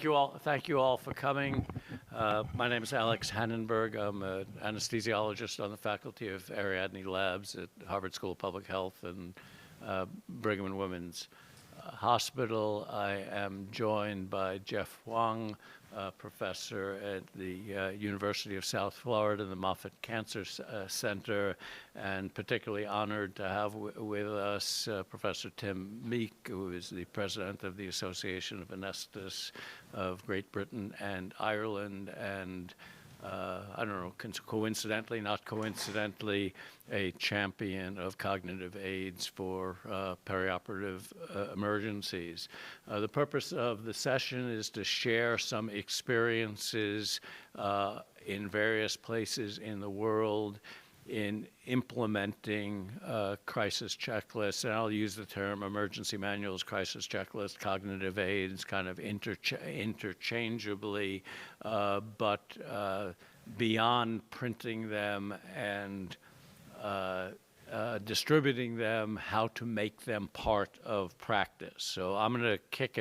Thank you all for coming. My name is Alex Hannenberg. I'm an anesthesiologist on the faculty of Ariadne Labs at Harvard School of Public Health and Brigham and Women's Hospital. I am joined by Jeff Wang, professor at the University of South Florida, the Moffitt Cancer Center, and particularly honored to have with us Professor Tim Meek, who is the president of the Association of Anesthetists of Great Britain and Ireland, and I don't know, coincidentally, not coincidentally, a champion of cognitive aids for perioperative emergencies. The purpose of the session is to share some experiences in various places in the world in implementing crisis checklists, and I'll use the term emergency manuals, crisis checklist, cognitive aids, kind of interchangeably, but beyond printing them and distributing them, how to make them part of practice. So I'm going to kick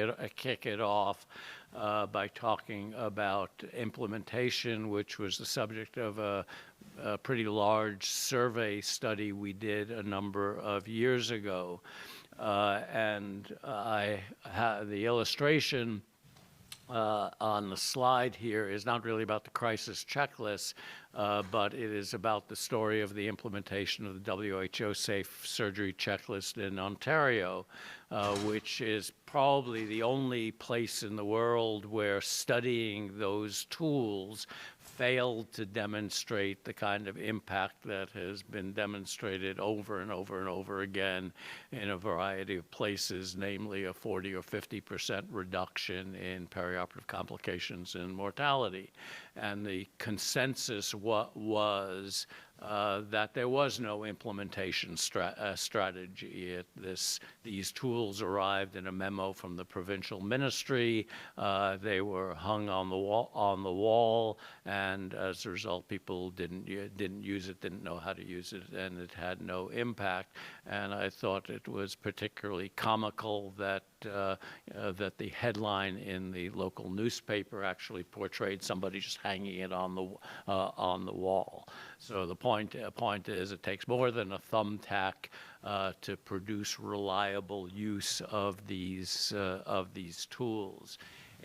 it off by talking about implementation, which was the subject of a pretty large survey study we did a number of years ago. And the illustration on the slide here is not really about the crisis checklist, but it is about the story of the implementation of the WHO Safe Surgery Checklist in Ontario, which is probably the only place in the world where studying those tools failed to demonstrate the kind of impact that has been demonstrated over and over and over again in a variety of places, namely a 40 or 50% reduction in perioperative complications and mortality. And the consensus was that there was no implementation strategy. These tools arrived in a memo from the provincial ministry. They were hung on the wall, and as a result, people didn't use it, didn't know how to use it, and it had no impact. And I thought it was particularly comical that that the headline in the local newspaper actually portrayed somebody just hanging it on the wall. So the point is, it takes more than a thumbtack to produce reliable use of these tools.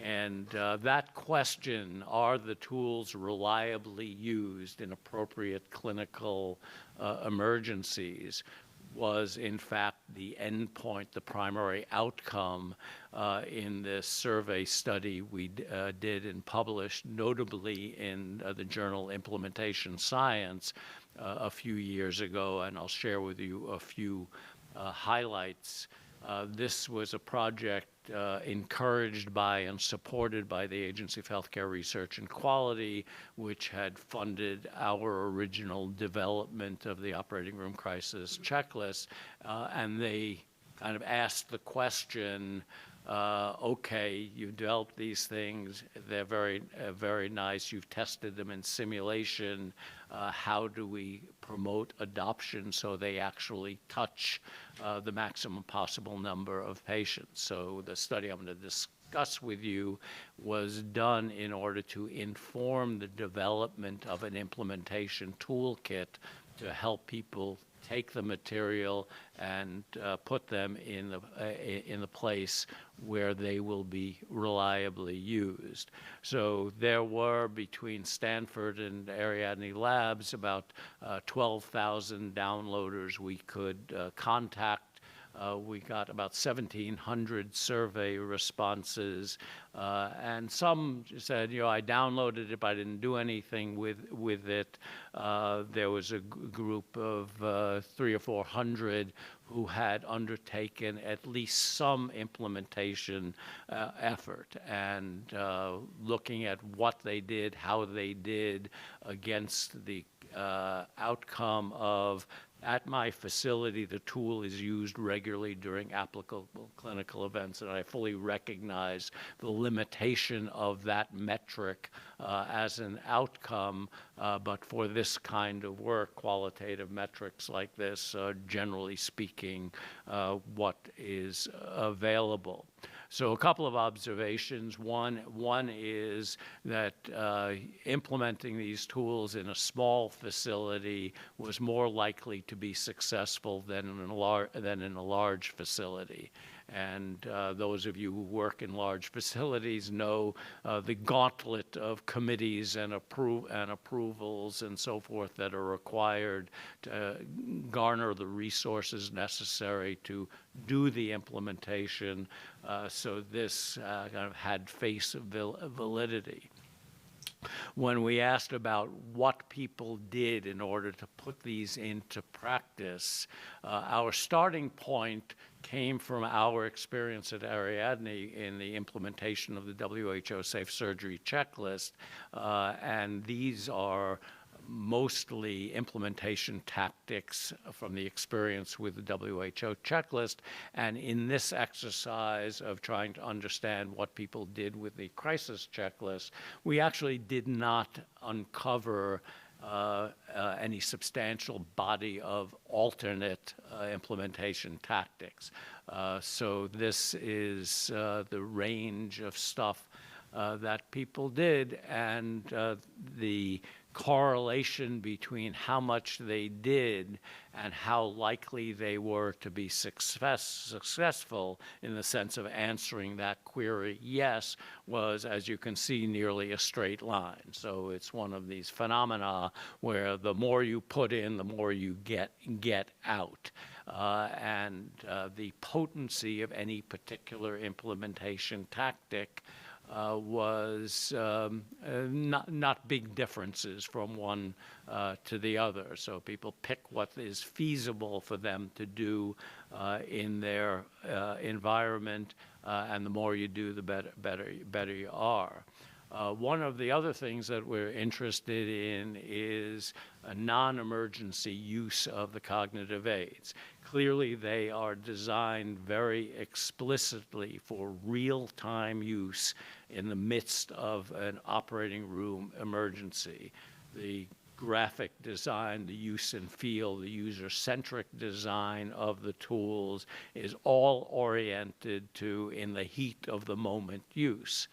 And that question, are the tools reliably used in appropriate clinical emergencies, was in fact the endpoint, the primary outcome in this survey study we did and published, notably in the journal Implementation Science a few years ago, and I'll share with you a few highlights. This was a project encouraged by and supported by the Agency of Healthcare Research and Quality, which had funded our original development of the operating room crisis checklist. And they kind of asked the question, okay, you've developed these things, they're very nice, you've tested them in simulation, how do we promote adoption so they actually touch the maximum possible number of patients? So the study I'm going to discuss with you was done in order to inform the development of an implementation toolkit to help people take the material and put them in the place where they will be reliably used. So there were, between Stanford and Ariadne Labs, about 12,000 downloaders we could contact. We got about 1,700 survey responses, and some said, I downloaded it, but I didn't do anything with it. There was a group of 300 or 400 who had undertaken at least some implementation effort, and looking at what they did, how they did against the outcome of, at my facility, the tool is used regularly during applicable clinical events, and I fully recognize the limitation of that metric as an outcome, but for this kind of work, qualitative metrics like this, generally speaking, what is available. So a couple of observations. One is that implementing these tools in a small facility was more likely to be successful than in a large facility. And those of you who work in large facilities know the gauntlet of committees and approvals and so forth that are required to garner the resources necessary to do the implementation. So this kind of had face validity. When we asked about what people did in order to put these into practice, our starting point came from our experience at Ariadne in the implementation of the WHO Safe Surgery Checklist, and these are mostly implementation tactics from the experience with the WHO checklist. And in this exercise of trying to understand what people did with the crisis checklist, we actually did not uncover any substantial body of alternate implementation tactics. So this is the range of stuff that people did, and the correlation between how much they did and how likely they were to be successful in the sense of answering that query yes was, as you can see, nearly a straight line. So it's one of these phenomena where the more you put in, the more you get out. And the potency of any particular implementation tactic was not big differences from one to the other. So people pick what is feasible for them to do in their environment, and the more you do, the better you are. One of the other things that we're interested in is a non-emergency use of the cognitive aids. Clearly, they are designed very explicitly for real-time use in the midst of an operating room emergency. The graphic design, the use and feel, the user-centric design of the tools is all oriented to in the heat of the moment use.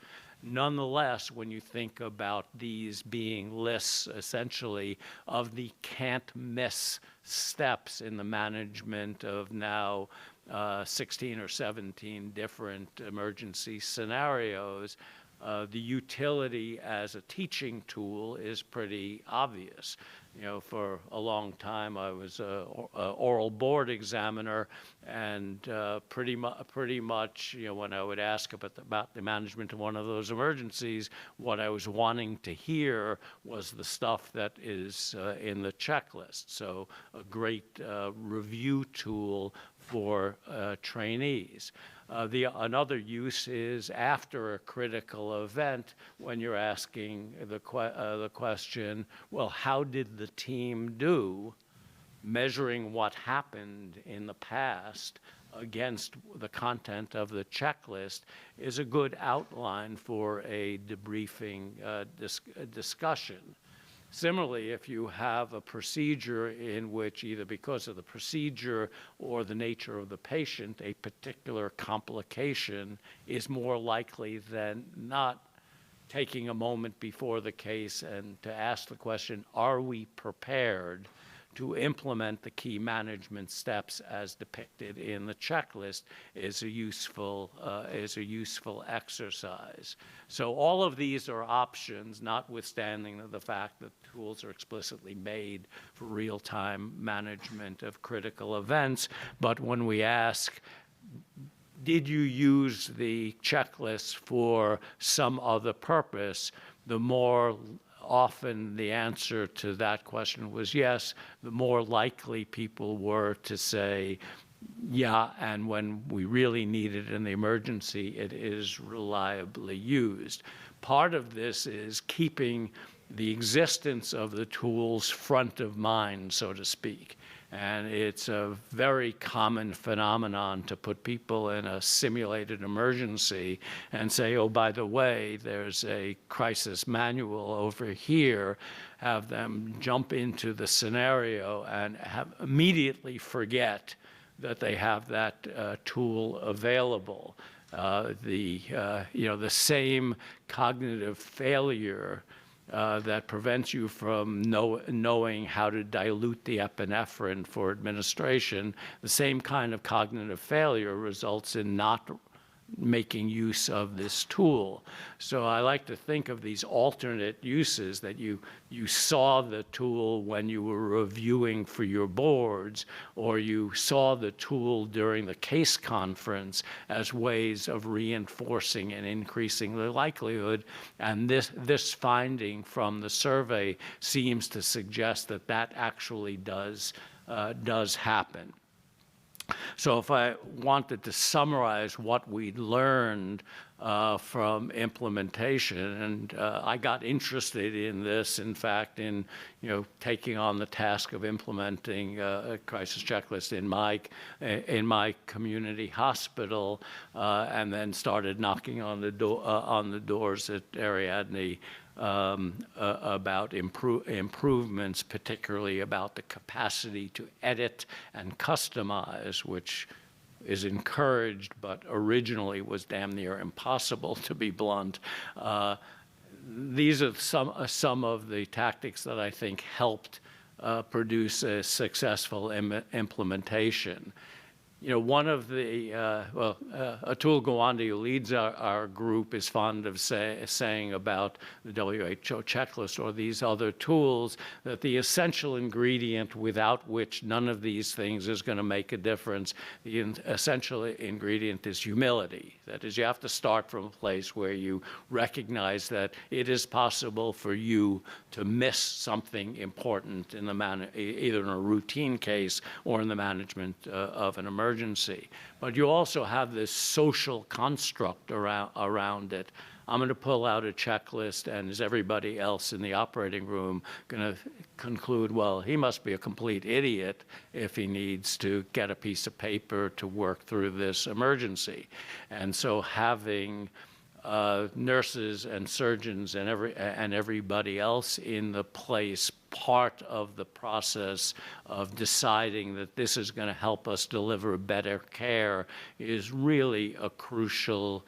Nonetheless, when you think about these being lists, essentially, of the can't-miss steps in the management of now 16 or 17 different emergency scenarios, the utility as a teaching tool is pretty obvious. You know, for a long time, I was an oral board examiner, and pretty much, you know, when I would ask about the management of one of those emergencies, what I was wanting to hear was the stuff that is in the checklist. So a great review tool for trainees. Another use is after a critical event, when you're asking the question, well, how did the team do, measuring what happened in the past against the content of the checklist is a good outline for a debriefing discussion. Similarly, if you have a procedure in which either because of the procedure or the nature of the patient, a particular complication is more likely than not, taking a moment before the case and to ask the question, are we prepared to implement the key management steps as depicted in the checklist is a useful exercise. So all of these are options, notwithstanding the fact that tools are explicitly made for real-time management of critical events. But when we ask, did you use the checklist for some other purpose, the more often the answer to that question was yes, the more likely people were to say, yeah, and when we really need it in the emergency, it is reliably used. Part of this is keeping the existence of the tools front of mind, so to speak. And it's a very common phenomenon to put people in a simulated emergency and say, oh, by the way, there's a crisis manual over here, have them jump into the scenario and immediately forget that they have that tool available. the same cognitive failure that prevents you from knowing how to dilute the epinephrine for administration, the same kind of cognitive failure results in not making use of this tool. So I like to think of these alternate uses, that you saw the tool when you were reviewing for your boards, or you saw the tool during the case conference as ways of reinforcing and increasing the likelihood. And this finding from the survey seems to suggest that that actually does happen. So if I wanted to summarize what we learned from implementation, and I got interested in this, in fact, in taking on the task of implementing a crisis checklist in my community hospital, and then started knocking on the doors at Ariadne about improvements, particularly about the capacity to edit and customize, which is encouraged, but originally was damn near impossible, to be blunt. These are some of the tactics that I think helped produce a successful implementation. One of the, Atul Gawande, who leads our group, is fond of saying about the WHO checklist or these other tools that the essential ingredient without which none of these things is going to make a difference, the essential ingredient is humility. That is, you have to start from a place where you recognize that it is possible for you to miss something important in the either in a routine case or in the management of an emergency. But you also have this social construct around it. I'm going to pull out a checklist, and is everybody else in the operating room going to conclude, well, he must be a complete idiot if he needs to get a piece of paper to work through this emergency? And so having nurses and surgeons and everybody else in the place part of the process of deciding that this is going to help us deliver better care is really a crucial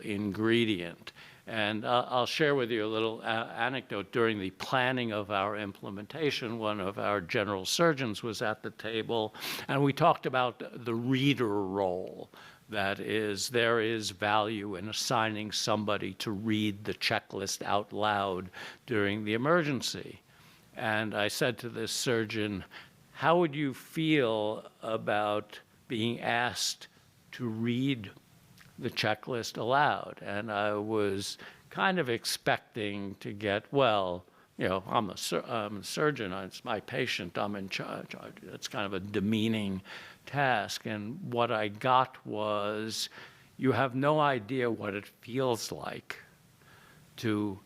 ingredient. And I'll share with you a little anecdote. During the planning of our implementation, one of our general surgeons was at the table, and we talked about the reader role. That is, there is value in assigning somebody to read the checklist out loud during the emergency. And I said to this surgeon, how would you feel about being asked to read the checklist aloud? And I was kind of expecting to get, well, I'm a surgeon, it's my patient, I'm in charge. It's kind of a demeaning task. And what I got was, you have no idea what it feels like to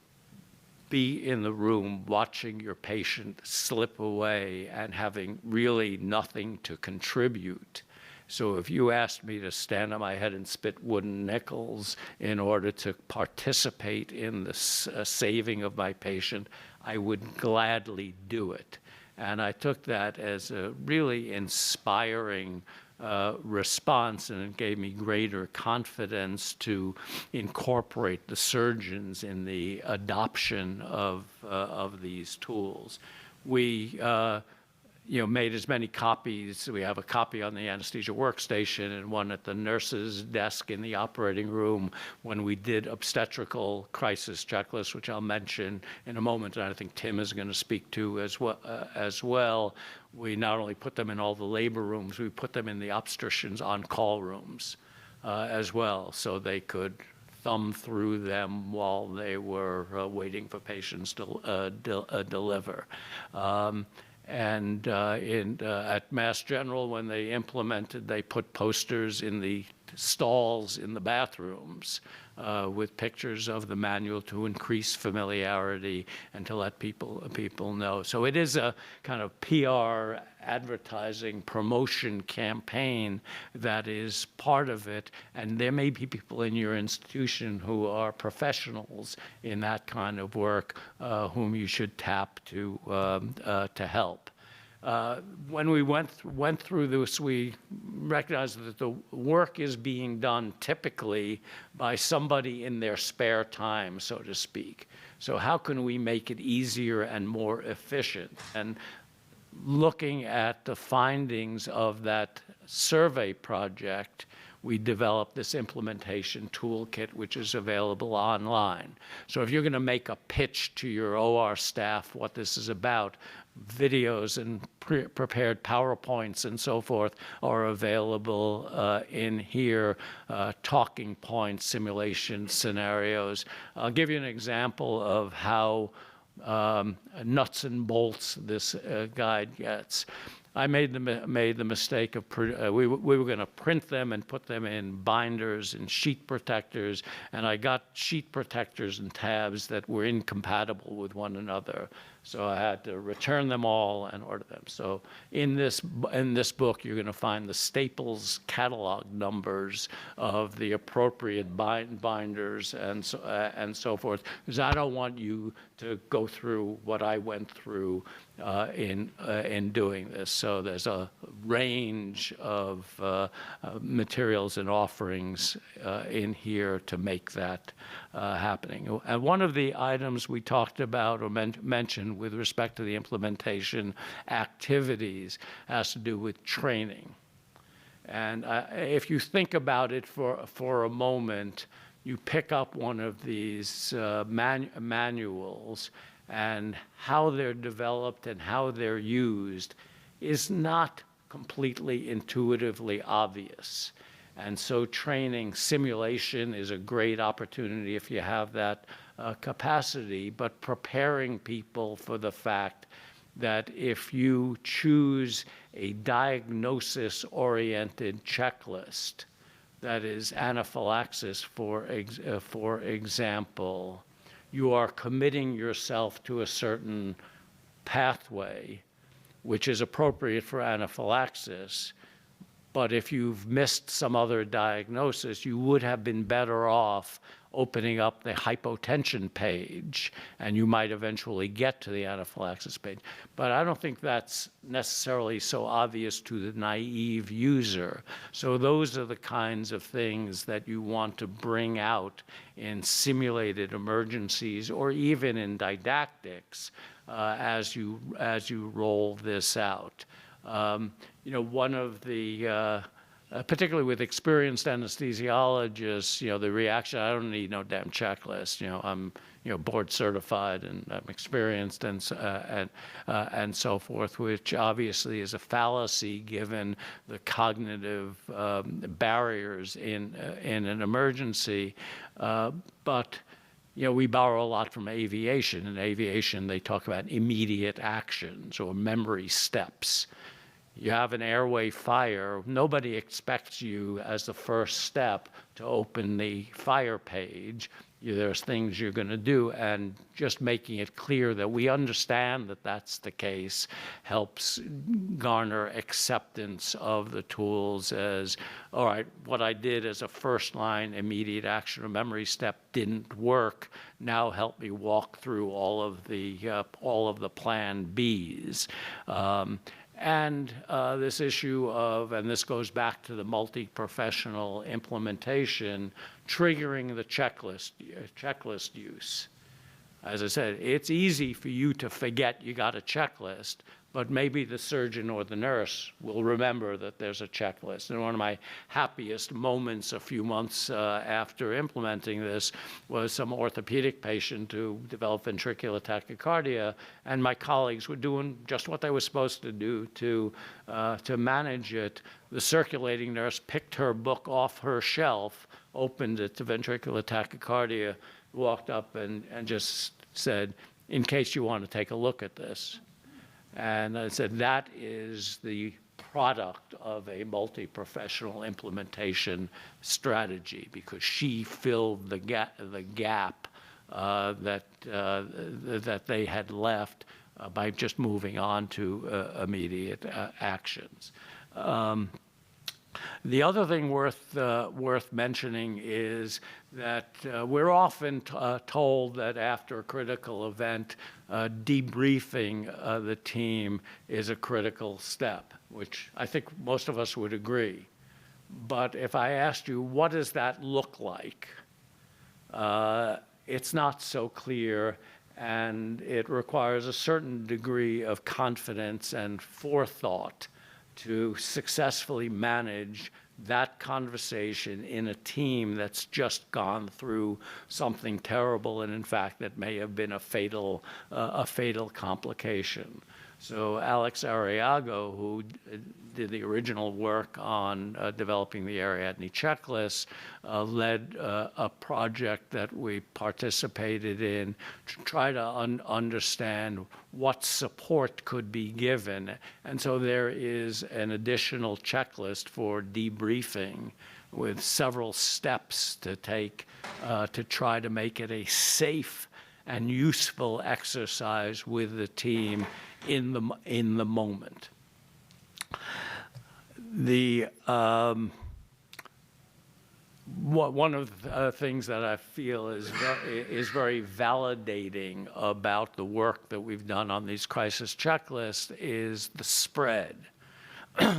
be in the room watching your patient slip away and having really nothing to contribute. So if you asked me to stand on my head and spit wooden nickels in order to participate in the saving of my patient, I would gladly do it. And I took that as a really inspiring response, and it gave me greater confidence to incorporate the surgeons in the adoption of these tools. We made as many copies. We have a copy on the anesthesia workstation and one at the nurse's desk in the operating room when we did obstetrical crisis checklists, which I'll mention in a moment, and I think Tim is going to speak to as well. We not only put them in all the labor rooms, we put them in the obstetricians on-call rooms as well, so they could thumb through them while they were waiting for patients to deliver. At Mass General, when they implemented, they put posters in the stalls in the bathrooms with pictures of the manual to increase familiarity and to let people know. So it is a kind of PR advertising promotion campaign that is part of it, and there may be people in your institution who are professionals in that kind of work whom you should tap to help. when we went through this, we recognized that the work is being done typically by somebody in their spare time, so to speak. So how can we make it easier and more efficient? And looking at the findings of that survey project, we developed this implementation toolkit, which is available online. So if you're going to make a pitch to your OR staff what this is about, videos and prepared PowerPoints and so forth are available in here, talking points, simulation scenarios. I'll give you an example of how nuts and bolts this guide gets. I made the mistake of, we were going to print them and put them in binders and sheet protectors, and I got sheet protectors and tabs that were incompatible with one another. So I had to return them all and order them. So in this book, you're going to find the Staples catalog numbers of the appropriate binders and so forth, because I don't want you to go through what I went through in doing this. So there's a range of materials and offerings in here to make that happening. And one of the items we talked about or mentioned with respect to the implementation activities has to do with training. And if you think about it for a moment, you pick up one of these manuals, and how they're developed and how they're used is not completely intuitively obvious. And so training simulation is a great opportunity if you have that capacity, but preparing people for the fact that if you choose a diagnosis-oriented checklist, that is anaphylaxis, for example, you are committing yourself to a certain pathway, which is appropriate for anaphylaxis. But if you've missed some other diagnosis, you would have been better off opening up the hypotension page, and you might eventually get to the anaphylaxis page. But I don't think that's necessarily so obvious to the naive user. So those are the kinds of things that you want to bring out in simulated emergencies or even in didactics as you roll this out. You know, one of the particularly with experienced anesthesiologists, the reaction, I don't need no damn checklist. I'm, board certified and I'm experienced and so forth, which obviously is a fallacy given the cognitive barriers in an emergency. But we borrow a lot from aviation. In aviation, they talk about immediate actions or memory steps. You have an airway fire, nobody expects you as the first step to open the fire page. There's things you're going to do, and just making it clear that we understand that that's the case helps garner acceptance of the tools as, all right, what I did as a first line immediate action or memory step didn't work. Now help me walk through all of the plan Bs. And this issue of, and this goes back to the multi-professional implementation, triggering the checklist use. As I said, it's easy for you to forget you got a checklist, but maybe the surgeon or the nurse will remember that there's a checklist. And one of my happiest moments a few months after implementing this was some orthopedic patient who developed ventricular tachycardia, and my colleagues were doing just what they were supposed to do to manage it. The circulating nurse picked her book off her shelf, opened it to ventricular tachycardia, walked up and just said, in case you want to take a look at this. And I said, that is the product of a multi-professional implementation strategy, because she filled the gap that they had left by just moving on to immediate actions. The other thing worth mentioning is that we're often told that after a critical event, debriefing the team is a critical step, which I think most of us would agree. But if I asked you, what does that look like? It's not so clear, and it requires a certain degree of confidence and forethought to successfully manage that conversation in a team that's just gone through something terrible, and in fact that may have been a fatal complication. So Alex Arriago, who did the original work on developing the Ariadne checklist, led a project that we participated in to try to understand what support could be given. And so there is an additional checklist for debriefing with several steps to take to try to make it a safe and useful exercise with the team in the moment. One of the things that I feel is very validating about the work that we've done on these crisis checklists is the spread.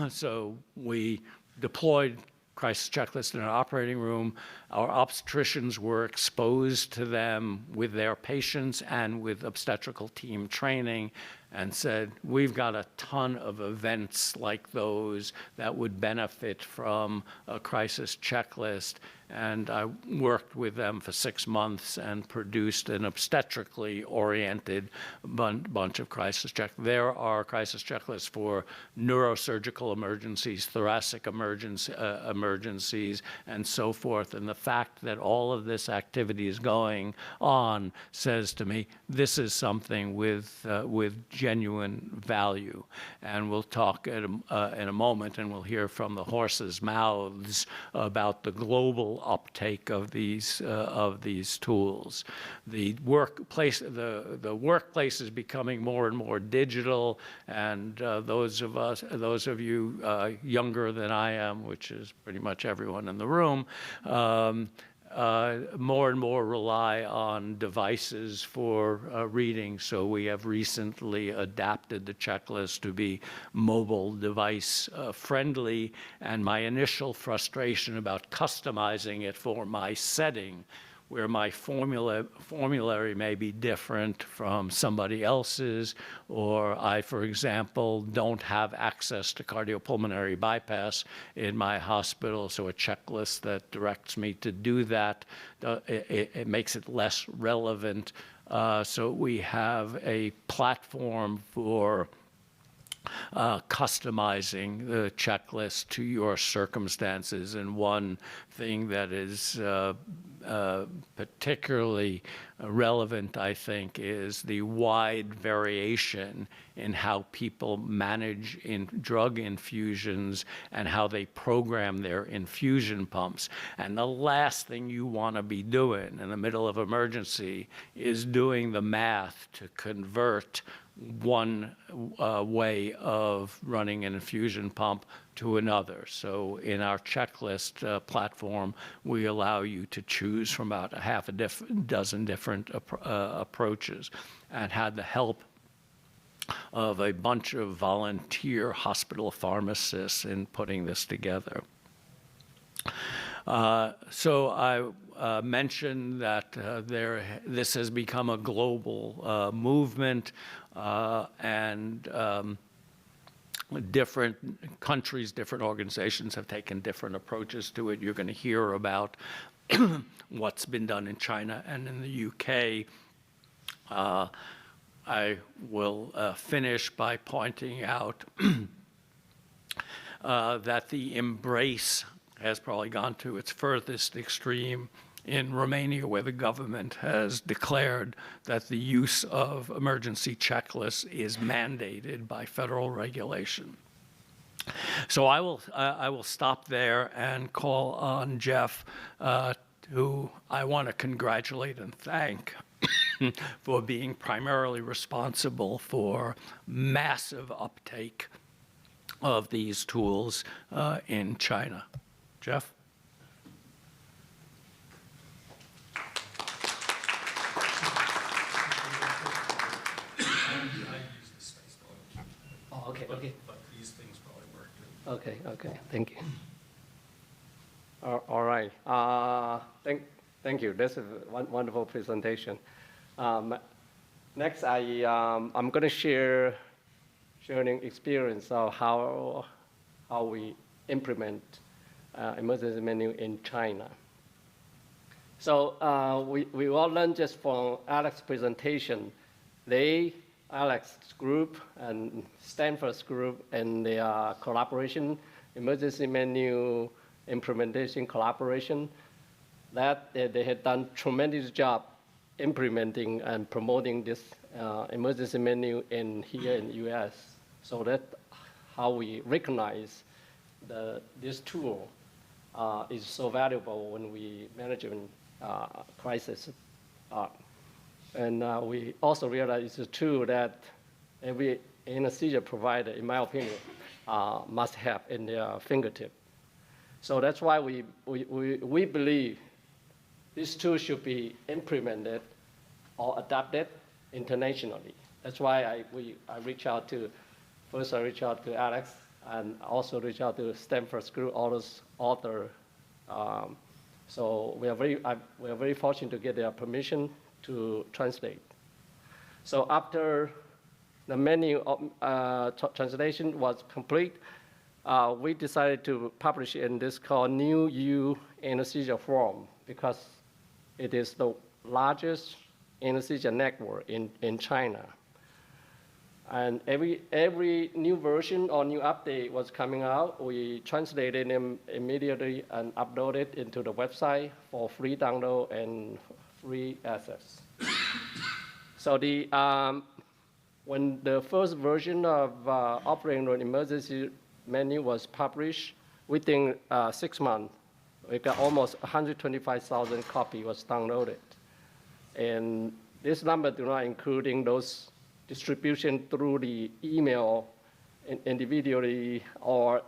So we deployed crisis checklists in an operating room. Our obstetricians were exposed to them with their patients and with obstetrical team training, and said, we've got a ton of events like those that would benefit from a crisis checklist. And I worked with them for 6 months and produced an obstetrically oriented bunch of crisis checklists. There are crisis checklists for neurosurgical emergencies, thoracic emergencies, and so forth. And the fact that all of this activity is going on says to me, this is something with genuine value. And we'll talk in a moment, and we'll hear from the horse's mouths about the global uptake of these tools. The workplace is becoming more and more digital, and those of you younger than I am, which is pretty much everyone in the room, more and more rely on devices for reading. So we have recently adapted the checklist to be mobile device friendly. And my initial frustration about customizing it for my setting, where my formulary may be different from somebody else's, or I, for example, don't have access to cardiopulmonary bypass in my hospital, so a checklist that directs me to do that, it makes it less relevant. So we have a platform for customizing the checklist to your circumstances. And one thing that is particularly relevant, I think, is the wide variation in how people manage drug infusions and how they program their infusion pumps. And the last thing you want to be doing in the middle of emergency is doing the math to convert one way of running an infusion pump to another. So in our checklist platform, we allow you to choose from about a dozen different approaches, and had the help of a bunch of volunteer hospital pharmacists in putting this together. So I mentioned that this has become a global movement, and different countries, different organizations have taken different approaches to it. You're going to hear about what's been done in China and in the UK. I will finish by pointing out that the embrace has probably gone to its furthest extreme in Romania, where the government has declared that the use of emergency checklists is mandated by federal regulation. So I will stop there and call on Jeff, who I want to congratulate and thank for being primarily responsible for massive uptake of these tools in China. Jeff? Oh, okay, okay. But these things probably work too. Okay, thank you. All right. Thank you. This is a wonderful presentation. Next, I'm going to sharing experience of how we implement emergency menu in China. So we all learned just from Alex's presentation. Alex's group and Stanford's group and their collaboration, emergency menu implementation collaboration, that they had done tremendous job implementing and promoting this emergency menu here in the U.S. So that's how we recognize this tool is so valuable when we manage crisis. And we also realize it's a tool that every anesthesia provider, in my opinion, must have in their fingertip. So that's why we believe this tool should be implemented or adapted internationally. That's why I reach out to Alex and also reach out to Stanford's group, all those authors. So we are very fortunate to get their permission to translate. So after the menu translation was complete, we decided to publish in this called New U Anesthesia Forum because it is the largest anesthesia network in China. And every new version or new update was coming out, we translated them immediately and uploaded into the website for free download and free access. So when the first version of operating room emergency menu was published, within 6 months, we got almost 125,000 copies was downloaded. And this number do not including those distribution through the email individually or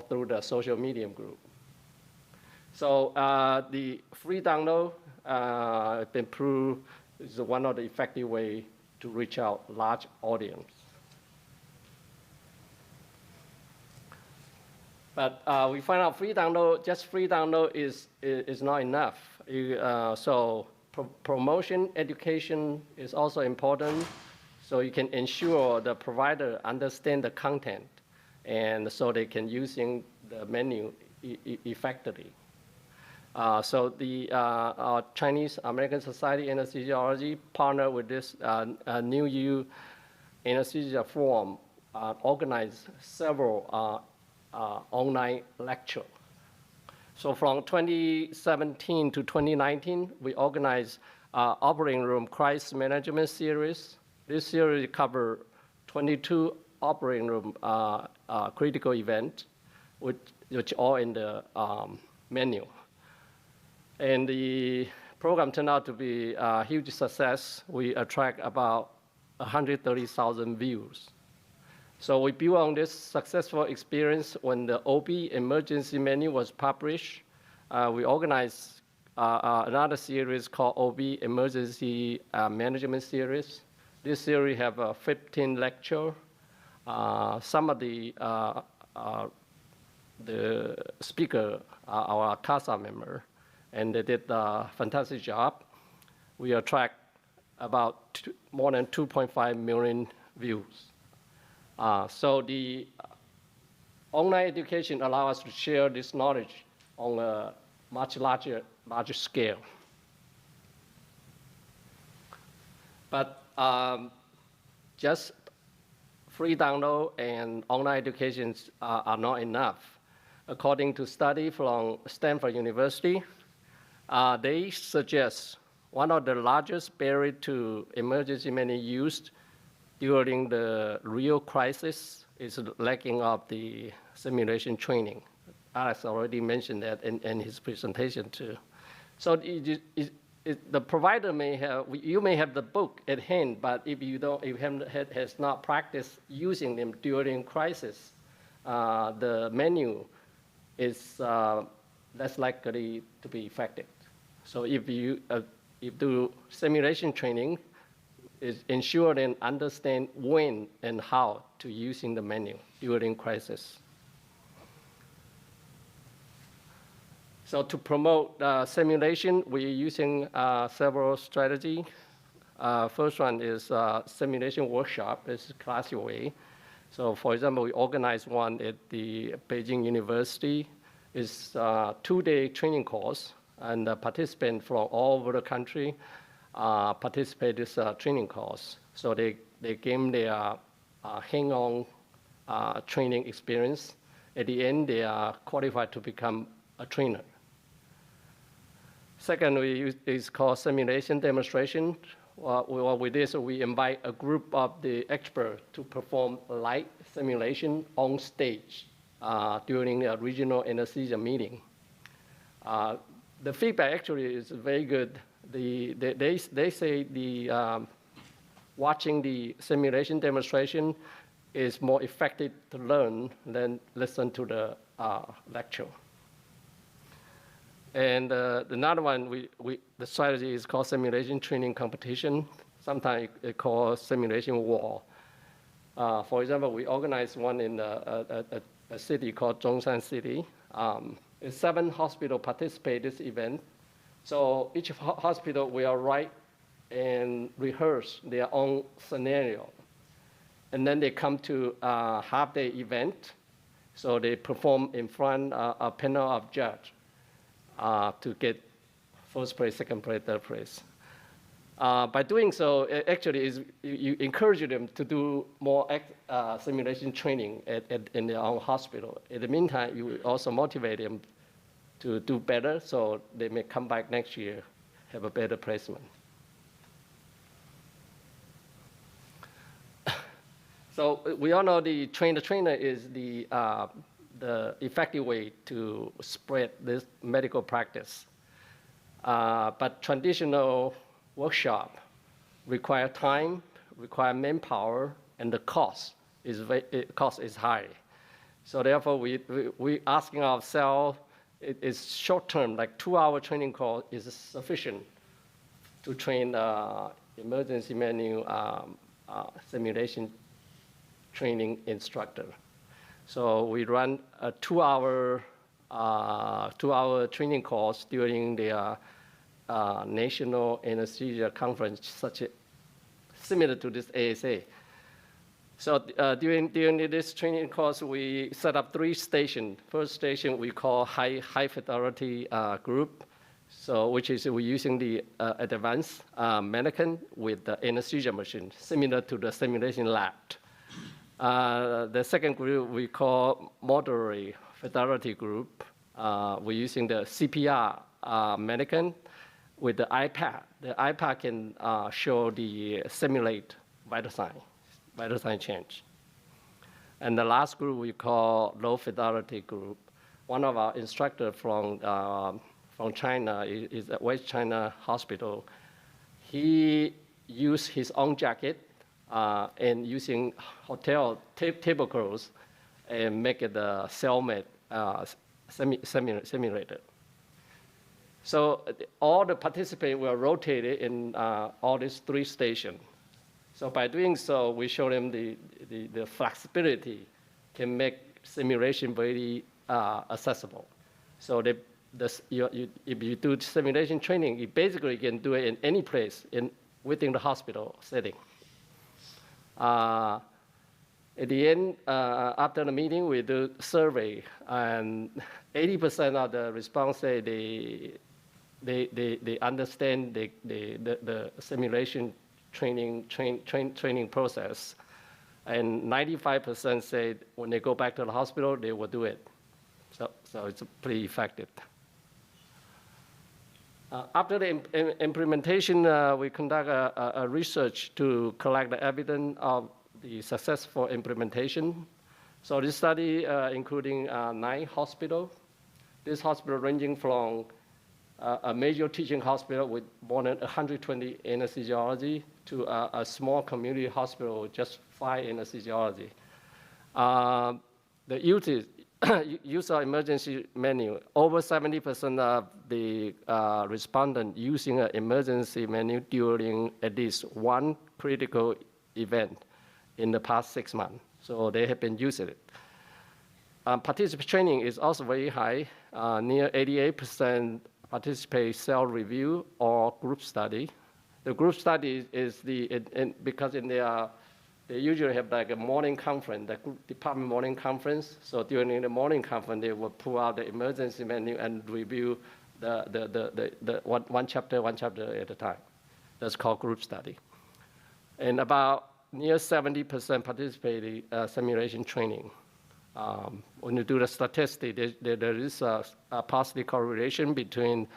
through the social media group. So the free download been proved is one of the effective way to reach out large audience. But we find out just free download is not enough. So promotion, education is also important. So you can ensure the provider understand the content, and so they can using the menu effectively. So the our Chinese American Society of Anesthesiology partner with this New U Anesthesia Forum, organized several online lectures. So from 2017 to 2019, we organized operating room crisis management series. This series covered 22 operating room critical events, which are in the menu. And the program turned out to be a huge success. We attract about 130,000 views. So we built on this successful experience when the OB emergency menu was published. We organized another series called OB Emergency Management Series. This series have 15 lectures. Some of the speaker are our CASA member, and they did a fantastic job. We attract about more than 2.5 million views. So the online education allows us to share this knowledge on a much larger scale. But just free download and online educations are not enough. According to study from Stanford University, they suggest one of the largest barriers to emergency menu use during the real crisis is lacking of the simulation training. Alex already mentioned that in his presentation too. So the provider may have, you may have the book at hand, but if you don't, if you has not practiced using them during crisis, the menu is less likely to be effective. So if you do simulation training, is ensure and understand when and how to using the menu during crisis. So to promote simulation, we're using several strategies. First one is simulation workshop. This is classic way. So for example, we organized one at the Beijing University. It's a 2-day training course, and participants from all over the country participate in this training course. So they gain their hang-on training experience. At the end, they are qualified to become a trainer. Second, we use is called simulation demonstration. What we did, so we invite a group of the experts to perform light simulation on stage during a regional anesthesia meeting. The feedback actually is very good. They say watching the simulation demonstration is more effective to learn than listen to the lecture. And another one, the strategy is called simulation training competition. Sometimes it's called simulation war. For example, we organized one in a city called Zhongshan City. 7 hospitals participate in this event. So each hospital will write and rehearse their own scenario. And then they come to a half-day event. So they perform in front of a panel of judges to get first place, second place, third place. By doing so, actually, you encourage them to do more simulation training in their own hospital. In the meantime, you also motivate them to do better, so they may come back next year, have a better placement. So we all know the trainer is the effective way to spread this medical practice. But traditional workshop require time, require manpower, and the cost is high. So therefore, we asking ourselves, it's short term, like 2-hour training course is sufficient to train emergency menu simulation training instructor. So we run a 2-hour training course during the National Anesthesia Conference, similar to this ASA. So during this training course, we set up 3 stations. First station we call high fidelity group, so which is we're using the advanced mannequin with the anesthesia machine, similar to the simulation lab. The second group we call moderate fidelity group. We're using the CPR mannequin with the iPad. The iPad can simulate vital sign change. And the last group we call low fidelity group. One of our instructors from China is at West China Hospital. He used his own jacket and using hotel tablecloths and make it a cell-mate simulated. So all the participants were rotated in all these 3 stations. So by doing so, we show them the flexibility can make simulation very accessible. So if you do simulation training, you basically can do it in any place within the hospital setting. At the end, after the meeting, we do survey, and 80% of the response say they understand the simulation training process, and 95% say when they go back to the hospital, they will do it. So it's pretty effective. After the implementation, we conduct a research to collect the evidence of the successful implementation. So this study including 9 hospitals. This hospital ranging from a major teaching hospital with more than 120 anesthesiology to a small community hospital with just 5 anesthesiology. The user emergency menu, over 70% of the respondents using an emergency menu during at least one critical event in the past 6 months. So they have been using it. Participant training is also very high. Near 88% participate self-review or group study. The group study is because they usually have like a morning conference, the department morning conference. So during the morning conference, they will pull out the emergency menu and review the one chapter at a time. That's called group study. And about near 70% participated simulation training. When you do the statistics, there is a positive correlation between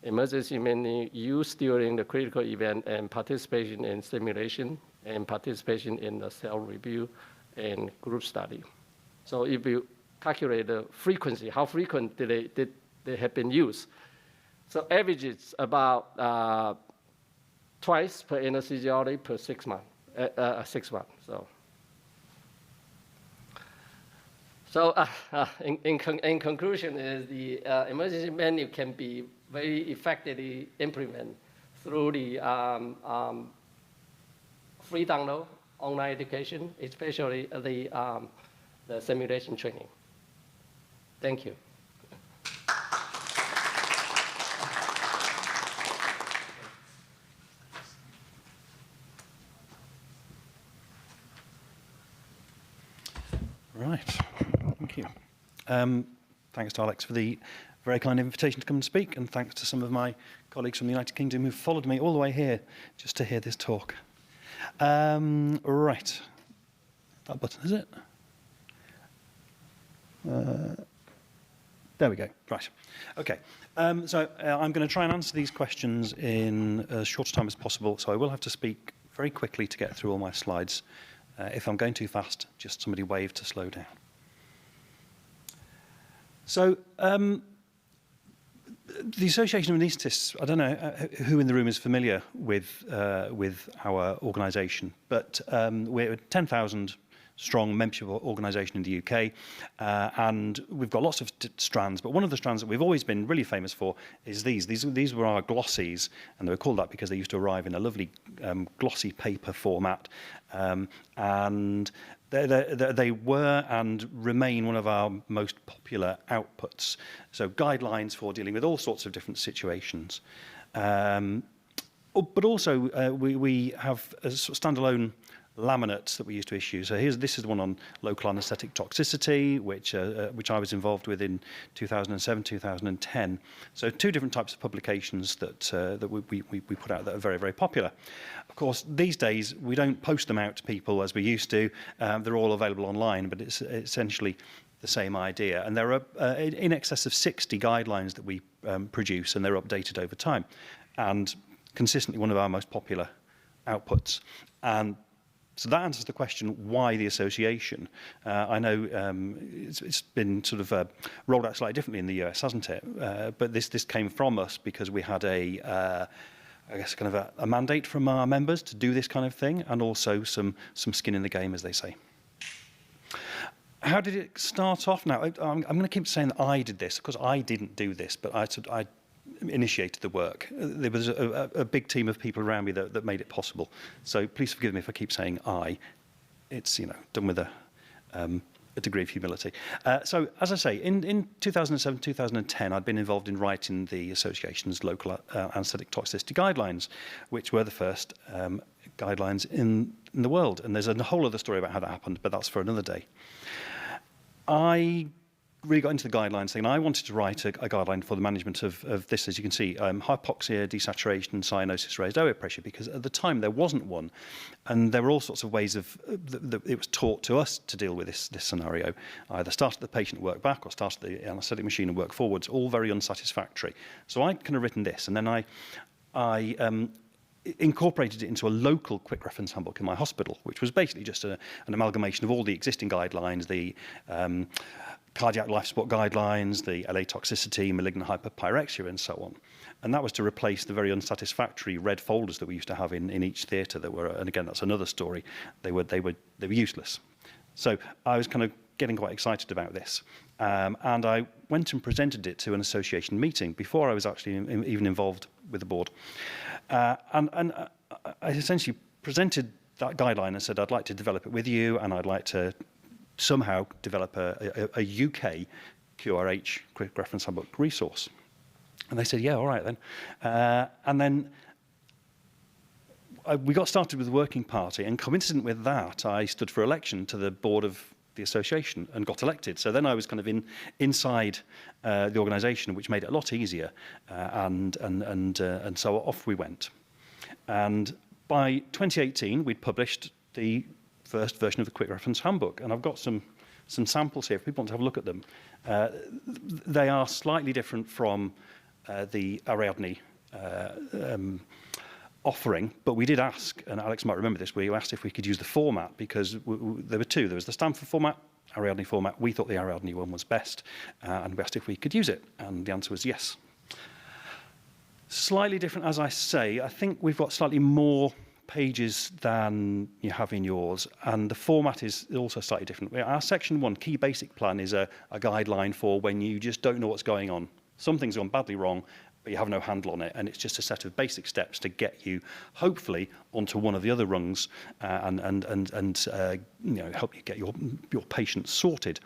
emergency menu use during the critical event and participation in simulation and participation in the self-review and group study. So if you calculate the frequency, how frequent did they have been used? So average is about twice per anesthesiology per 6 months. 6 months. So in conclusion, is the emergency menu can be very effectively implemented through the free download online education, especially the simulation training. Thank you. Right, thank you. Thanks to Alex for the very kind invitation to come and speak, and thanks to some of my colleagues from the United Kingdom who followed me all the way here just to hear this talk. Right, that button, is it? There we go, right. Okay, so I'm going to try and answer these questions in as short a time as possible, so I will have to speak very quickly to get through all my slides. If I'm going too fast, just somebody wave to slow down. So the Association of Anaesthetists, I don't know who in the room is familiar with our organisation, but we're 10,000 strong membership organisation in the UK, and we've got lots of strands, but one of the strands that we've always been really famous for is these. These were our glossies, and they were called that because they used to arrive in a lovely glossy paper format, and they were and remain one of our most popular outputs. So guidelines for dealing with all sorts of different situations. But also we have a sort of standalone laminates that we used to issue. So this is the one on local anaesthetic toxicity, which I was involved with in 2007, 2010. So 2 different types of publications that we put out that are very, very popular. Of course, these days we don't post them out to people as we used to. They're all available online, but it's essentially the same idea. And there are in excess of 60 guidelines that we produce, and they're updated over time. And consistently one of our most popular outputs. And so that answers the question, why the association? I know it's been sort of rolled out slightly differently in the US, hasn't it? But this came from us because we had I guess kind of a mandate from our members to do this kind of thing, and also some skin in the game, as they say. How did it start off? Now, I'm going to keep saying that I did this, because I didn't do this, but I initiated the work. There was a big team of people around me that made it possible. So please forgive me if I keep saying I. It's, done with a degree of humility. So as I say, in 2007, 2010, I'd been involved in writing the association's local anaesthetic toxicity guidelines, which were the first guidelines in the world. And there's a whole other story about how that happened, but that's for another day. I really got into the guidelines thing, and I wanted to write a guideline for the management of this, as you can see, hypoxia, desaturation, cyanosis, raised airway pressure, because at the time there wasn't one, and there were all sorts of ways of it was taught to us to deal with this scenario. Either start the patient and work back, or start the anaesthetic machine and work forwards, all very unsatisfactory. So I'd kind of written this, and then I incorporated it into a local quick reference handbook in my hospital, which was basically just an amalgamation of all the existing guidelines, the cardiac life support guidelines, the LA toxicity, malignant hyperpyrexia, and so on. And that was to replace the very unsatisfactory red folders that we used to have in each theatre that were, and again, that's another story, they were useless. So I was kind of getting quite excited about this. And I went and presented it to an association meeting before I was actually even involved with the board. And I essentially presented that guideline and said, I'd like to develop it with you, and I'd like to somehow develop a UK QRH, Quick Reference Handbook resource. And they said, yeah, all right then. And then we got started with the working party, and coincident with that, I stood for election to the board of the association and got elected. So then I was kind of inside the organisation, which made it a lot easier, and so off we went. And by 2018, we'd published the first version of the Quick Reference Handbook, and I've got some samples here if people want to have a look at them. They are slightly different from the Ariadne offering, but we did ask, and Alex might remember this, we asked if we could use the format, because there were two. There was the Stanford format, Ariadne format. We thought the Ariadne one was best, and we asked if we could use it, and the answer was yes. Slightly different, as I say. I think we've got slightly more pages than you have in yours, and the format is also slightly different. Our section 1 key basic plan is a guideline for when you just don't know what's going on. Something's gone badly wrong, but you have no handle on it, and it's just a set of basic steps to get you, hopefully, onto one of the other rungs and help you get your patient sorted.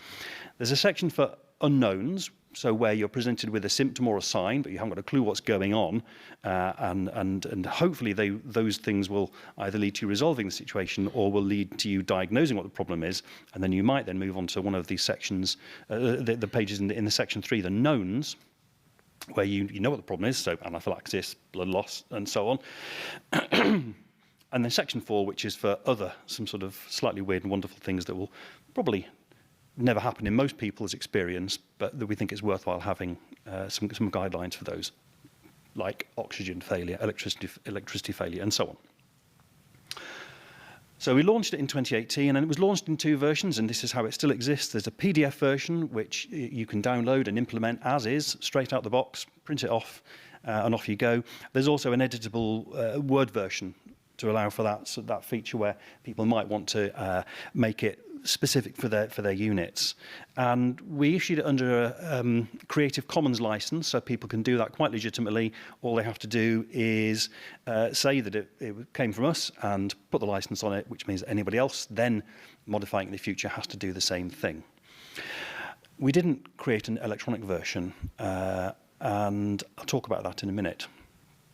There's a section for unknowns, so where you're presented with a symptom or a sign, but you haven't got a clue what's going on, and hopefully those things will either lead to you resolving the situation or will lead to you diagnosing what the problem is, and then you might then move on to one of these sections, the pages in the section 3, the knowns, where you know what the problem is, so anaphylaxis, blood loss, and so on. And then section 4, which is for some sort of slightly weird and wonderful things that will probably never happen in most people's experience, but that we think it's worthwhile having some guidelines for those, like oxygen failure, electricity failure, and so on. So we launched it in 2018, and it was launched in 2 versions, and this is how it still exists. There's a PDF version, which you can download and implement as is, straight out the box, print it off, and off you go. There's also an editable Word version to allow for that feature where people might want to make it specific for their units. And we issued it under a Creative Commons license, so people can do that quite legitimately. All they have to do is say that it came from us and put the license on it, which means that anybody else then modifying it in the future has to do the same thing. We didn't create an electronic version, and I'll talk about that in a minute.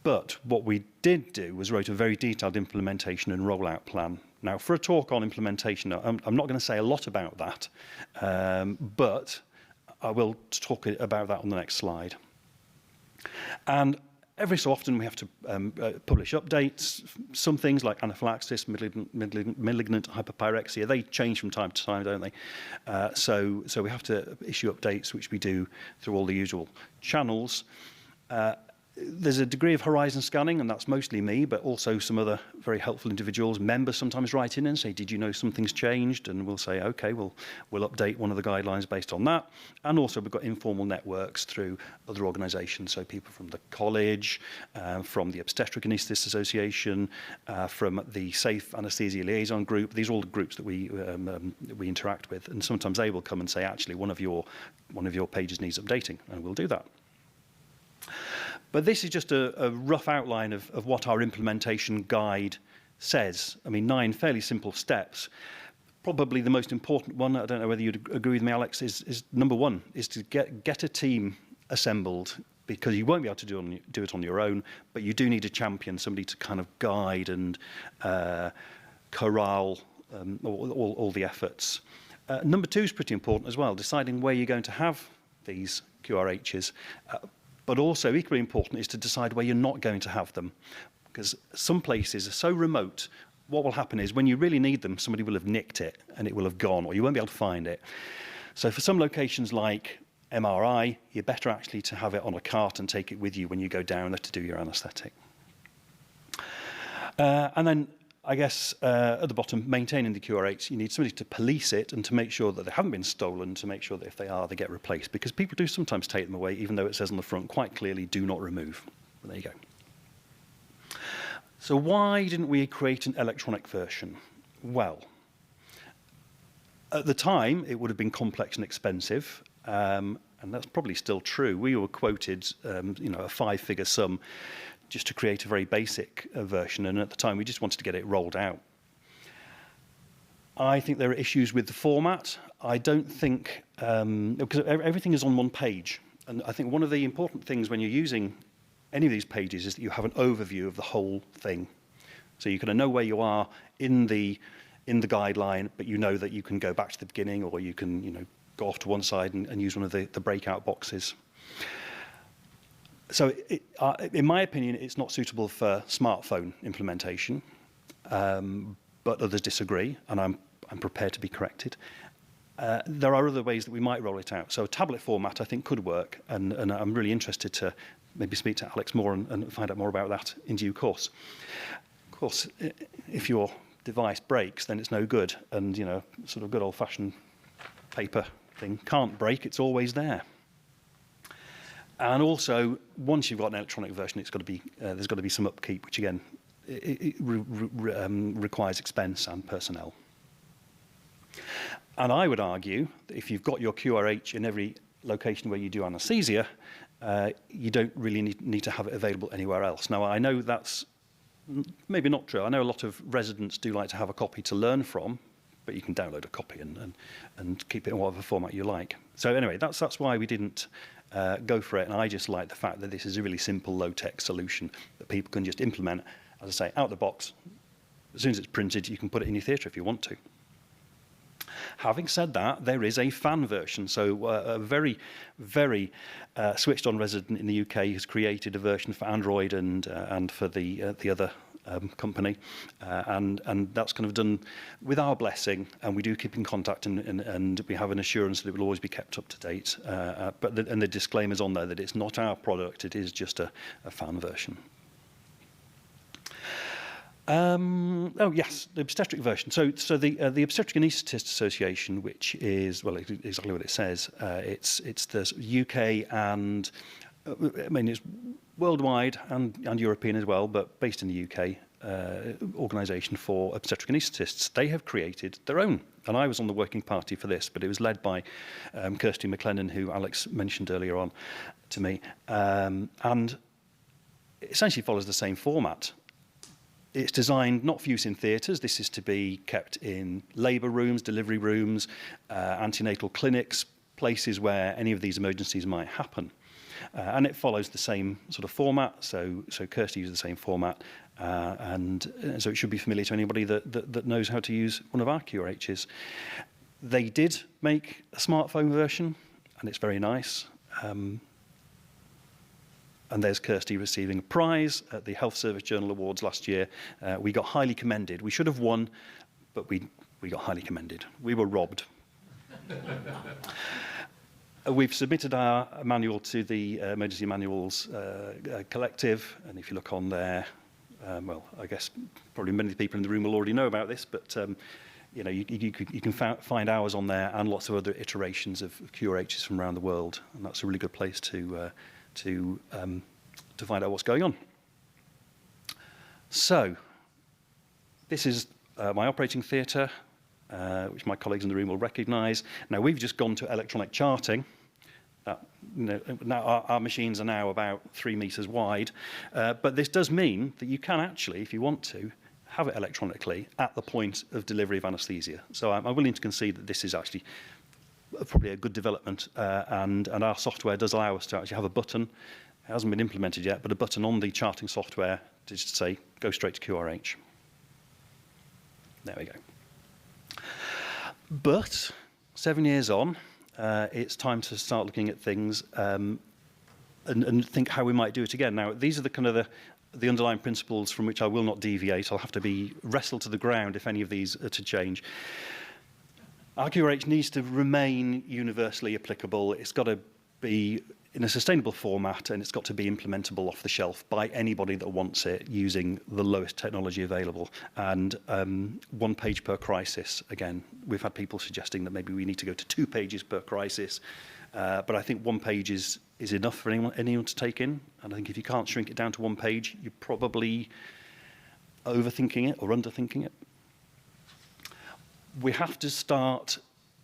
But what we did do was wrote a very detailed implementation and rollout plan. Now, for a talk on implementation, I'm not going to say a lot about that, but I will talk about that on the next slide. And every so often we have to publish updates. Some things like anaphylaxis, malignant hyperpyrexia, they change from time to time, don't they? So we have to issue updates, which we do through all the usual channels. There's a degree of horizon scanning, and that's mostly me, but also some other very helpful individuals. Members sometimes write in and say, did you know something's changed? And we'll say, OK, we'll update one of the guidelines based on that. And also we've got informal networks through other organisations, so people from the college, from the Obstetric Anaesthetists Association, from the Safe Anaesthesia Liaison Group. These are all the groups that we interact with. And sometimes they will come and say, actually, one of your pages needs updating, and we'll do that. But this is just a rough outline of what our implementation guide says. I mean, 9 fairly simple steps. Probably the most important one, I don't know whether you'd agree with me, Alex, is number 1, is to get a team assembled, because you won't be able to do it on your own, but you do need a champion, somebody to kind of guide and corral all the efforts. Number 2 is pretty important as well, deciding where you're going to have these QRHs. But also equally important is to decide where you're not going to have them, because some places are so remote. What will happen is when you really need them, somebody will have nicked it and it will have gone, or you won't be able to find it. So for some locations like MRI, you're better actually to have it on a cart and take it with you when you go down there to do your anaesthetic. And then I guess at the bottom, maintaining the QR8s, you need somebody to police it and to make sure that they haven't been stolen, to make sure that if they are, they get replaced. Because people do sometimes take them away, even though it says on the front quite clearly, do not remove. But there you go. So why didn't we create an electronic version? Well, at the time, it would have been complex and expensive, and that's probably still true. We were quoted, you know, a 5-figure sum just to create a very basic version, and at the time we just wanted to get it rolled out. I think there are issues with the format. I don't think, because everything is on one page, and I think one of the important things when you're using any of these pages is that you have an overview of the whole thing. So you kind of know where you are in the guideline, but you know that you can go back to the beginning, or you can, you know, go off to one side and use one of the breakout boxes. So, in my opinion, it's not suitable for smartphone implementation, but others disagree, and I'm prepared to be corrected. There are other ways that we might roll it out. So, a tablet format, I think, could work, and I'm really interested to maybe speak to Alex more and find out more about that in due course. Of course, if your device breaks, then it's no good, and, you know, sort of good old-fashioned paper thing can't break, it's always there. And also, once you've got an electronic version, it's got to be there's got to be some upkeep, which again requires expense and personnel. And I would argue that if you've got your QRH in every location where you do anaesthesia, you don't really need to have it available anywhere else. Now, I know that's maybe not true. I know a lot of residents do like to have a copy to learn from, but you can download a copy and keep it in whatever format you like. So anyway, that's why we didn't go for it, and I just like the fact that this is a really simple, low-tech solution that people can just implement, as I say, out the box. As soon as it's printed, you can put it in your theatre if you want to. Having said that, there is a fan version. So a very, very switched-on resident in the UK has created a version for Android and for the other company, and that's kind of done with our blessing, and we do keep in contact, and we have an assurance that it will always be kept up to date. But the disclaimer's on there that it's not our product; it is just a fan version. Oh yes, the obstetric version. So the Obstetric Anaesthetist Association, which is, well, exactly what it says. It's the UK and I mean it's worldwide and European as well, but based in the UK. Organisation for obstetric anaesthetists. They have created their own, and I was on the working party for this, but it was led by Kirsty McLennan, who Alex mentioned earlier on to me, and it essentially follows the same format. It's designed not for use in theatres. This is to be kept in labour rooms, delivery rooms, antenatal clinics, places where any of these emergencies might happen. And it follows the same sort of format. So Kirsty uses the same format, and so it should be familiar to anybody that knows how to use one of our QRHs. They did make a smartphone version, and it's very nice. And there's Kirsty receiving a prize at the Health Service Journal Awards last year. We got highly commended. We should have won, but we got highly commended. We were robbed. We've submitted our manual to the Emergency Manuals Collective, and if you look on there, well, I guess probably many people in the room will already know about this, but you know, you can find ours on there and lots of other iterations of QRHs from around the world, and that's a really good place to find out what's going on. So, this is my operating theatre, which my colleagues in the room will recognise. Now, we've just gone to electronic charting. You know, now our machines are now about 3 metres wide, but this does mean that you can actually, if you want to, have it electronically at the point of delivery of anaesthesia. So I'm willing to concede that this is actually probably a good development, and our software does allow us to actually have a button. It hasn't been implemented yet, but a button on the charting software to just say, go straight to QRH. There we go. But 7 years on, it's time to start looking at things and think how we might do it again. Now, these are the kind of the underlying principles from which I will not deviate. I'll have to be wrestled to the ground if any of these are to change. Our QRH needs to remain universally applicable. It's got to be in a sustainable format, and it's got to be implementable off the shelf by anybody that wants it using the lowest technology available. And 1 page per crisis. Again, we've had people suggesting that maybe we need to go to 2 pages per crisis, but I think 1 page is enough for anyone to take in. And I think if you can't shrink it down to 1 page, you're probably overthinking it or underthinking it. We have to start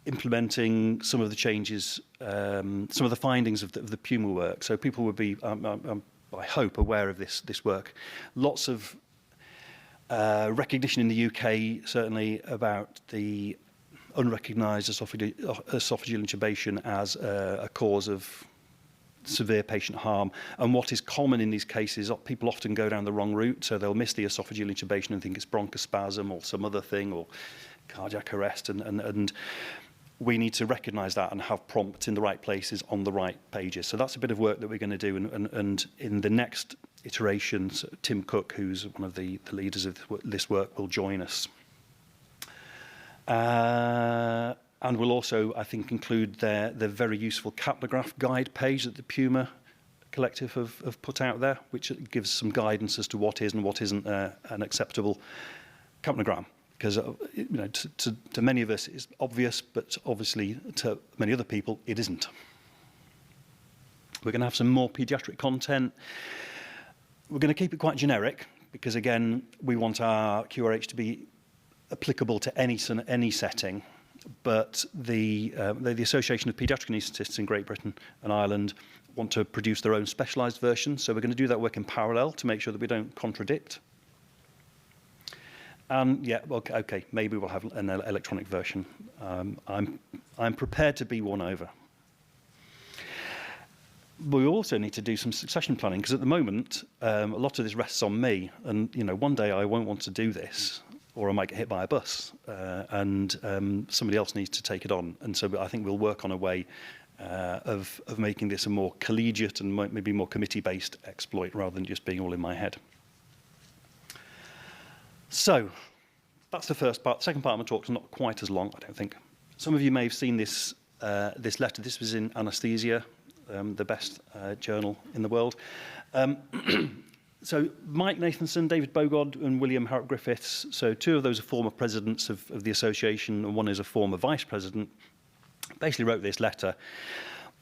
implementing some of the changes, some of the findings of the Puma work. So people would be, I hope, aware of this work. Lots of recognition in the UK, certainly, about the unrecognised esophageal intubation as a cause of severe patient harm. And what is common in these cases, people often go down the wrong route, so they'll miss the esophageal intubation and think it's bronchospasm or some other thing, or cardiac arrest, and we need to recognise that and have prompts in the right places on the right pages. So that's a bit of work that we're going to do, and in the next iteration, Tim Cook, who's one of the leaders of this work, will join us. And we'll also, I think, include the very useful capnograph guide page that the Puma Collective have put out there, which gives some guidance as to what is and what isn't an acceptable capnogram. Because you know, to many of us it's obvious, but obviously to many other people it isn't. We're going to have some more paediatric content. We're going to keep it quite generic because, again, we want our QRH to be applicable to any setting. But the Association of Paediatric Anaesthetists in Great Britain and Ireland want to produce their own specialised version, so we're going to do that work in parallel to make sure that we don't contradict. Yeah, okay, maybe we'll have an electronic version. I'm prepared to be won over. We also need to do some succession planning, because at the moment, a lot of this rests on me. And, you know, one day I won't want to do this, or I might get hit by a bus, and somebody else needs to take it on. And so I think we'll work on a way of making this a more collegiate and maybe more committee-based exploit, rather than just being all in my head. So that's the first part. The second part of my talk is not quite as long, I don't think. Some of you may have seen this letter. This was in Anaesthesia, the best journal in the world. So Mike Nathanson, David Bogod, and William Harrop Griffiths, so 2 of those are former presidents of the association, and one is a former vice president, basically wrote this letter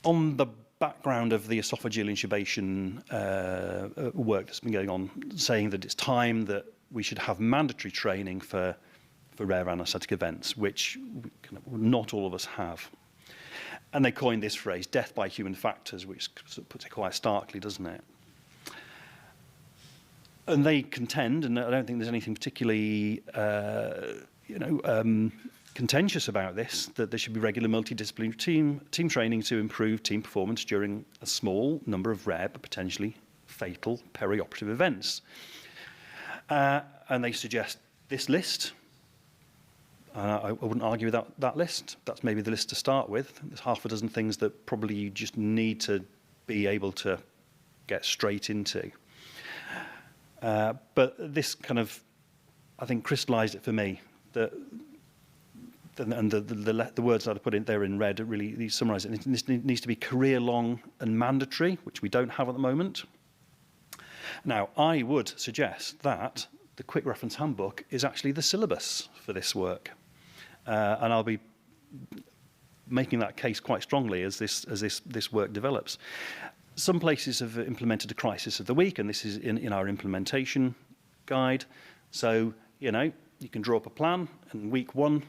on the background of the esophageal intubation work that's been going on, saying that it's time that we should have mandatory training for rare anaesthetic events, which not all of us have. And they coined this phrase, death by human factors, which sort of puts it quite starkly, doesn't it? And they contend, and I don't think there's anything particularly, contentious about this, that there should be regular multidisciplinary team training to improve team performance during a small number of rare but potentially fatal perioperative events. And they suggest this list. I wouldn't argue with that list. That's maybe the list to start with. There's half a dozen things that probably you just need to be able to get straight into. But this kind of, I think, crystallised it for me. And the words that I put in there in red really summarise it. This needs to be career-long and mandatory, which we don't have at the moment. Now, I would suggest that the Quick Reference Handbook is actually the syllabus for this work. And I'll be making that case quite strongly as this work develops. Some places have implemented a crisis of the week, and this is in our implementation guide. So, you know, you can draw up a plan, and week 1,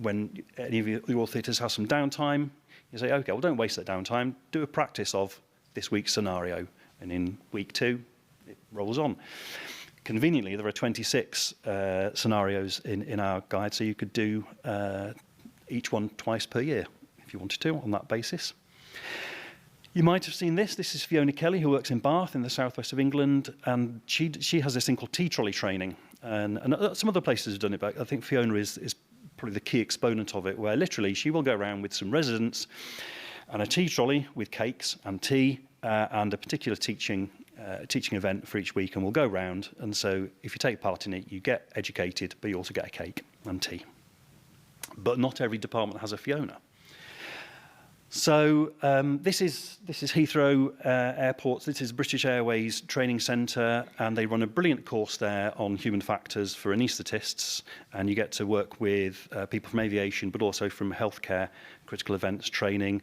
when any of your theatres have some downtime, you say, okay, well, don't waste that downtime. Do a practice of this week's scenario. And in week 2, it rolls on. Conveniently, there are 26 scenarios in our guide, so you could do each one twice per year, if you wanted to, on that basis. You might have seen this. This is Fiona Kelly, who works in Bath in the southwest of England, and she has this thing called T-trolley training. And some other places have done it, but I think Fiona is probably the key exponent of it, where literally she will go around with some residents and a tea trolley with cakes and tea and a particular teaching event for each week, and we'll go round. And so if you take part in it, you get educated, but you also get a cake and tea. But not every department has a Fiona. So this is Heathrow Airport. This is British Airways Training Centre, and they run a brilliant course there on human factors for anaesthetists, and you get to work with people from aviation, but also from healthcare, critical events training.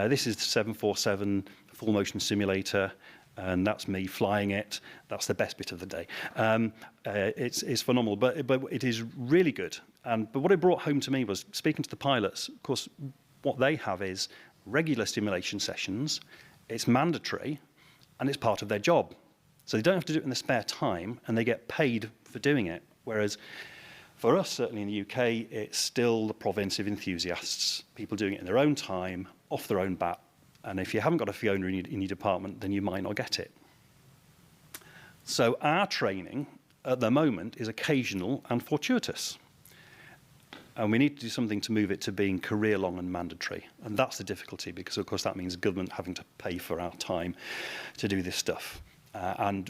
This is the 747 full motion simulator, and that's me flying it. That's the best bit of the day. It's phenomenal, but it is really good. But what it brought home to me was speaking to the pilots. Of course, what they have is regular simulation sessions, it's mandatory, and it's part of their job. So they don't have to do it in their spare time, and they get paid for doing it. Whereas for us, certainly in the UK, it's still the province of enthusiasts, people doing it in their own time, off their own bat. And if you haven't got a Fiona in your department, then you might not get it. So our training at the moment is occasional and fortuitous. And we need to do something to move it to being career-long and mandatory. And that's the difficulty, because, of course, that means the government having to pay for our time to do this stuff. And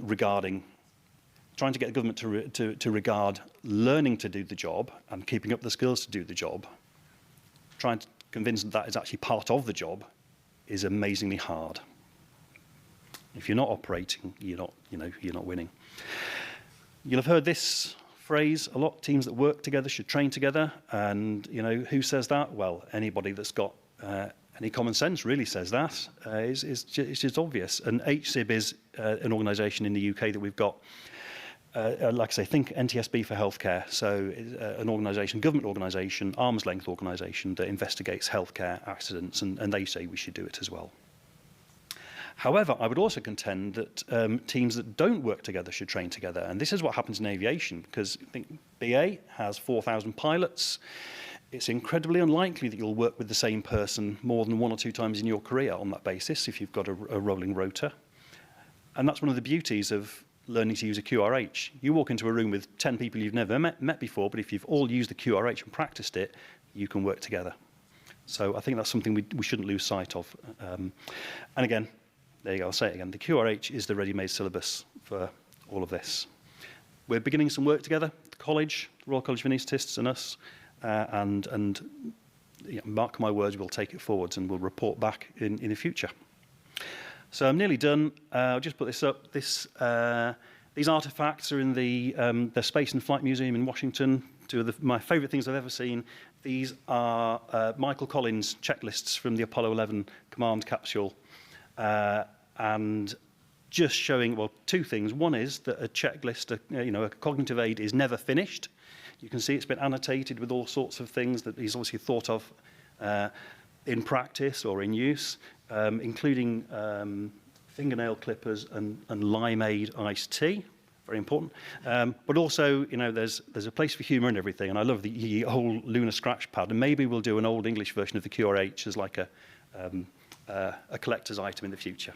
trying to get the government to regard learning to do the job and keeping up the skills to do the job, trying to convince them that is actually part of the job, is amazingly hard. If you're not operating, you're not winning. You'll have heard this phrase a lot: teams that work together should train together. And who says that? Well, anybody that's got any common sense really says that. It's just obvious. And HSIB is an organisation in the UK that we've got. Like I say, think NTSB for healthcare. So an organisation, government organisation, arm's length organisation that investigates healthcare accidents, and they say we should do it as well. However, I would also contend that teams that don't work together should train together. And this is what happens in aviation, because I think BA has 4,000 pilots. It's incredibly unlikely that you'll work with the same person more than 1 or 2 times in your career on that basis if you've got a rolling rota. And that's one of the beauties of learning to use a QRH. You walk into a room with 10 people you've never met before, but if you've all used the QRH and practiced it, you can work together. So I think that's something we shouldn't lose sight of. And again, there you go, I'll say it again. The QRH is the ready-made syllabus for all of this. We're beginning some work together, the college, the Royal College of Anaesthetists and us, and mark my words, we'll take it forwards and we'll report back in the future. So I'm nearly done. I'll just put this up. These artefacts are in the Space and Flight Museum in Washington. 2 of my favourite things I've ever seen. These are Michael Collins checklists from the Apollo 11 command capsule. And just showing, well, 2 things. One is that a checklist, a cognitive aid is never finished. You can see it's been annotated with all sorts of things that he's obviously thought of in practice or in use, including fingernail clippers and limeade iced tea. Very important. But also, there's a place for humour and everything. And I love the old lunar scratch pad. And maybe we'll do an old English version of the QRH as like a collector's item in the future.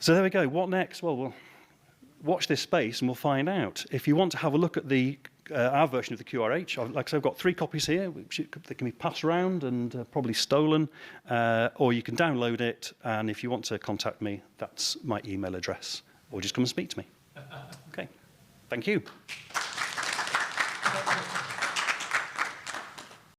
So there we go. What next? Well, we'll watch this space and we'll find out. If you want to have a look at our version of the QRH, like I said, I've got 3 copies here. They can be passed around and probably stolen, or you can download it. And if you want to contact me, that's my email address, or just come and speak to me. Okay. Thank you.